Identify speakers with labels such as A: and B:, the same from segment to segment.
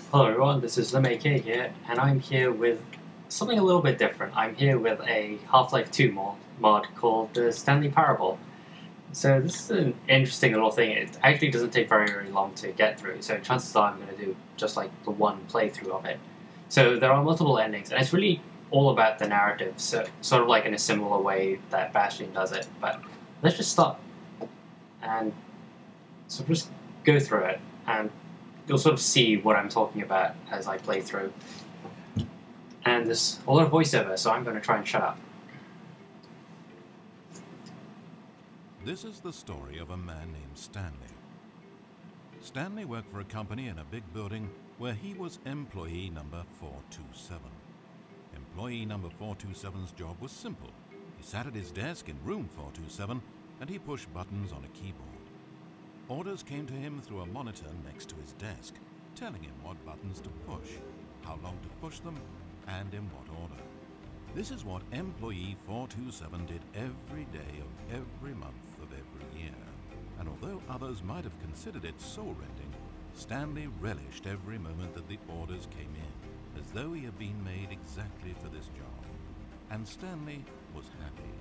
A: Hello everyone, this is LemAK here, and I'm here with something a little bit different. I'm here with a Half-Life 2 mod called the Stanley Parable. So this is an interesting little thing. It actually doesn't take very long to get through, so chances are I'm going to do just like the one playthrough of it. So there are multiple endings, and it's really all about the narrative, so sort of like in a similar way that Bastion does it. But let's just stop and just go through it, and you'll sort of see what I'm talking about as I play through. And there's a lot of voiceover, so I'm going to try and shut up.
B: This is the story of a man named Stanley. Stanley worked for a company in a big building where he was employee number 427. Employee number 427's job was simple. He sat at his desk in room 427 and he pushed buttons on a keyboard. Orders came to him through a monitor next to his desk, telling him what buttons to push, how long to push them, and in what order. This is what employee 427 did every day of every month of every year. And although others might have considered it soul-rending, Stanley relished every moment that the orders came in, as though he had been made exactly for this job. And Stanley was happy.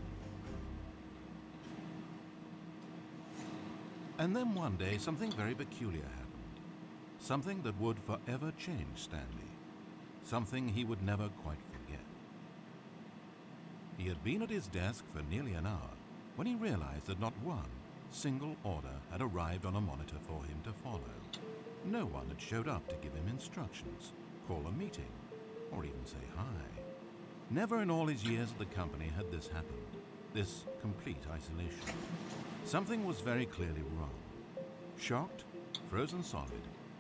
B: And then one day, something very peculiar happened. Something that would forever change Stanley. Something he would never quite forget. He had been at his desk for nearly an hour when he realized that not one single order had arrived on a monitor for him to follow. No one had showed up to give him instructions, call a meeting, or even say hi. Never in all his years at the company had this happened, this complete isolation. Something was very clearly wrong. Shocked, frozen solid,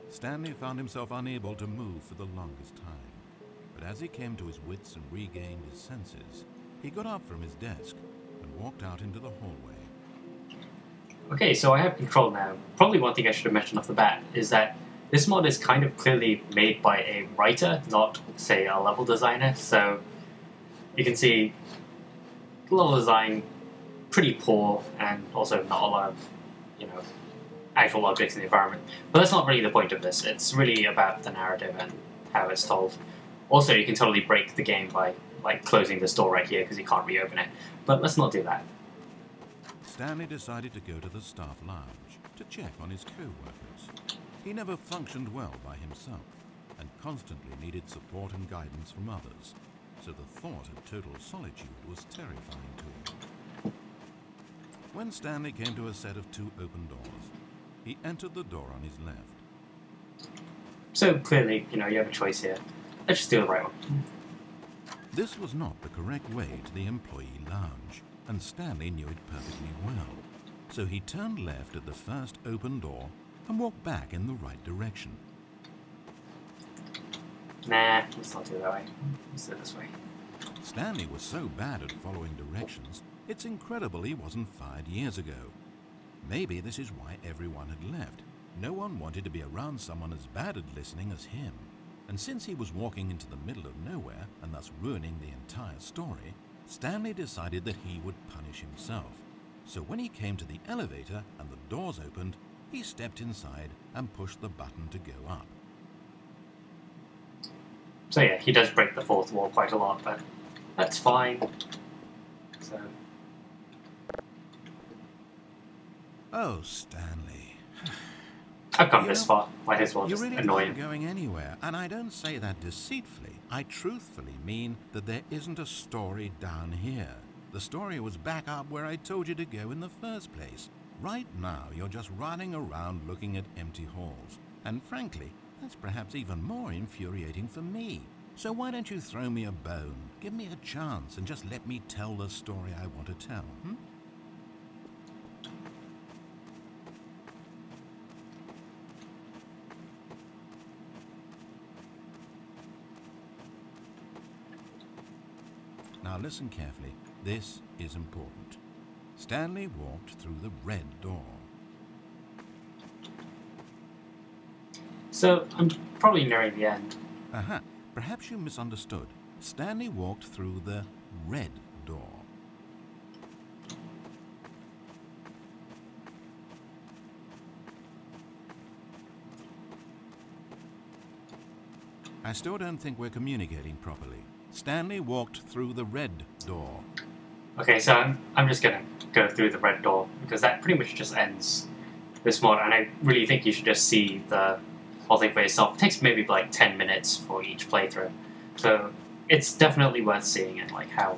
B: Stanley found himself unable to move for the longest time. But as he came to his wits and regained his senses, he got up from his desk and walked out into the hallway.
A: Okay, so I have control now. Probably one thing I should have mentioned off the bat is that this mod is kind of clearly made by a writer, not, say, a level designer. So you can see level design pretty poor, and also not a lot of, actual objects in the environment. But that's not really the point of this. It's really about the narrative and how it's told. Also, you can totally break the game by closing this door right here because you can't reopen it. But let's not do that.
B: Stanley decided to go to the staff lounge to check on his co-workers. He never functioned well by himself and constantly needed support and guidance from others, so the thought of total solitude was terrifying to him. When Stanley came to a set of two open doors, he entered the door on his left.
A: So clearly, you have a choice here. Let's just do the right one.
B: This was not the correct way to the employee lounge, and Stanley knew it perfectly well. So he turned left at the first open door and walked back in the right direction.
A: Nah, let's not do it that way. Let's do it this way.
B: Stanley was so bad at following directions, it's incredible he wasn't fired years ago. Maybe this is why everyone had left. No one wanted to be around someone as bad at listening as him. And since he was walking into the middle of nowhere and thus ruining the entire story, Stanley decided that he would punish himself. So when he came to the elevator and the doors opened, he stepped inside and pushed the button to go up.
A: So yeah, he does break the fourth wall quite a lot, but that's fine. So.
B: Oh, Stanley.
A: I've come this far. Might as well just
B: really
A: annoy
B: aren't
A: him.
B: going anywhere, and I don't say that deceitfully. I truthfully mean that there isn't a story down here. The story was back up where I told you to go in the first place. Right now, you're just running around looking at empty halls. And frankly, that's perhaps even more infuriating for me. So why don't you throw me a bone, give me a chance, and just let me tell the story I want to tell, Now listen carefully. This is important. Stanley walked through the red door.
A: So I'm probably nearing the end.
B: Aha, perhaps you misunderstood. Stanley walked through the red door. I still don't think we're communicating properly. Stanley walked through the red door.
A: Okay, so I'm just gonna go through the red door, because that pretty much just ends this mod, and I really think you should just see the whole thing for yourself. It takes maybe like 10 minutes for each playthrough, so it's definitely worth seeing it, like how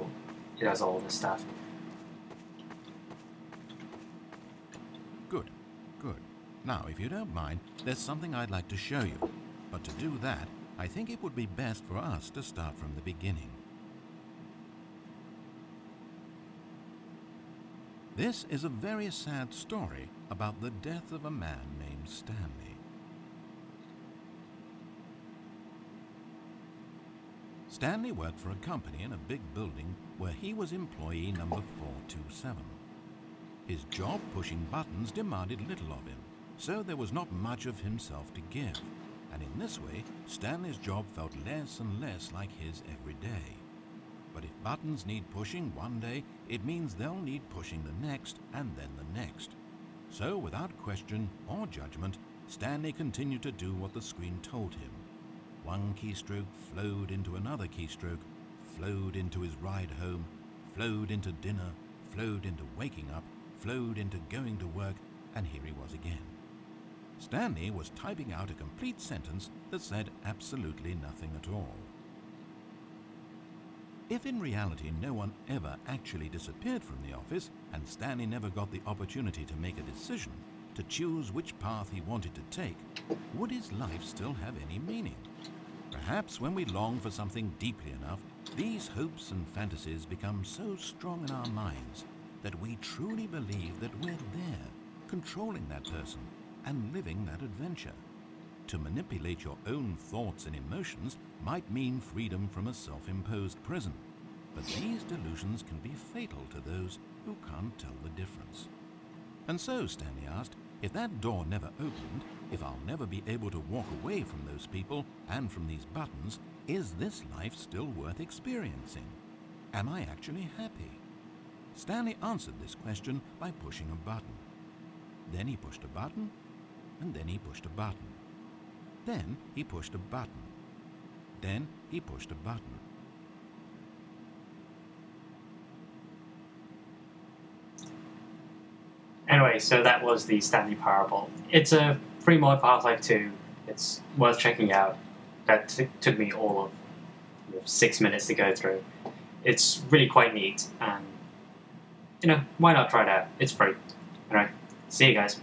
A: it does all this stuff.
B: Good, good. Now, if you don't mind, there's something I'd like to show you. But to do that, I think it would be best for us to start from the beginning. This is a very sad story about the death of a man named Stanley. Stanley worked for a company in a big building where he was employee number 427. His job pushing buttons demanded little of him, so there was not much of himself to give. And in this way, Stanley's job felt less and less like his every day. But if buttons need pushing one day, it means they'll need pushing the next and then the next. So without question or judgment, Stanley continued to do what the screen told him. One keystroke flowed into another keystroke, flowed into his ride home, flowed into dinner, flowed into waking up, flowed into going to work, and here he was again. Stanley was typing out a complete sentence that said absolutely nothing at all. If in reality no one ever actually disappeared from the office, and Stanley never got the opportunity to make a decision, to choose which path he wanted to take, would his life still have any meaning? Perhaps when we long for something deeply enough, these hopes and fantasies become so strong in our minds that we truly believe that we're there, controlling that person and living that adventure. To manipulate your own thoughts and emotions might mean freedom from a self-imposed prison, but these delusions can be fatal to those who can't tell the difference. And so, Stanley asked, if that door never opened, if I'll never be able to walk away from those people and from these buttons, is this life still worth experiencing? Am I actually happy? Stanley answered this question by pushing a button. Then he pushed a button, and then he pushed a button. Then he pushed a button. Then he pushed a button.
A: Anyway, so that was the Stanley Parable. It's a free mod for Half-Life 2. It's worth checking out. That took me all of 6 minutes to go through. It's really quite neat, and why not try it out? It's free. Anyway, see you guys.